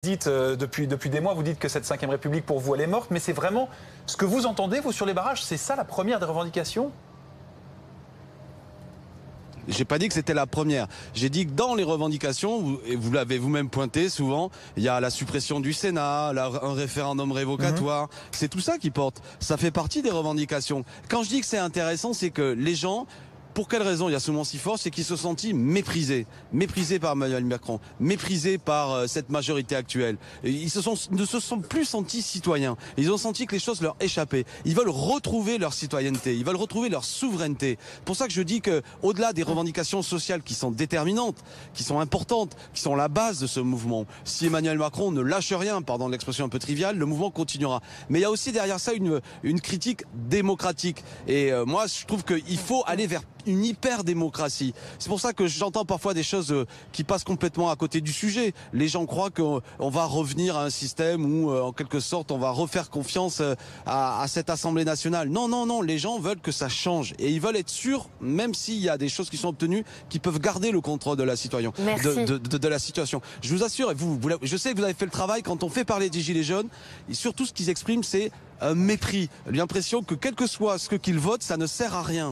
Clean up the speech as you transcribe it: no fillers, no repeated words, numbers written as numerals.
Dites depuis des mois, vous dites que cette 5e République pour vous elle est morte, mais c'est vraiment ce que vous entendez vous sur les barrages, c'est ça la première des revendications? J'ai pas dit que c'était la première. J'ai dit que dans les revendications, et vous l'avez vous-même pointé souvent, il y a la suppression du Sénat, un référendum révocatoire. C'est tout ça qui porte. Ça fait partie des revendications. Quand je dis que c'est intéressant, c'est que les gens, pour quelle raison il y a ce mot si fort, c'est qu'ils se sont sentis méprisés. Méprisés par Emmanuel Macron, méprisés par cette majorité actuelle. Et ils ne se sont plus sentis citoyens. Ils ont senti que les choses leur échappaient. Ils veulent retrouver leur citoyenneté, ils veulent retrouver leur souveraineté. C'est pour ça que je dis que, au-delà des revendications sociales qui sont déterminantes, qui sont importantes, qui sont la base de ce mouvement, si Emmanuel Macron ne lâche rien, pardon l'expression un peu triviale, le mouvement continuera. Mais il y a aussi derrière ça une critique démocratique. Et moi, je trouve qu'il faut aller vers une hyper-démocratie. C'est pour ça que j'entends parfois des choses qui passent complètement à côté du sujet. Les gens croient qu'on va revenir à un système où, en quelque sorte, on va refaire confiance à cette Assemblée nationale. Non, non, non, les gens veulent que ça change. Et ils veulent être sûrs, même s'il y a des choses qui sont obtenues, qu'ils peuvent garder le contrôle de la situation. De la situation. Je vous assure, et je sais que vous avez fait le travail, quand on fait parler des Gilets jaunes, et surtout ce qu'ils expriment, c'est un mépris. L'impression que quel que soit ce qu'ils votent, ça ne sert à rien.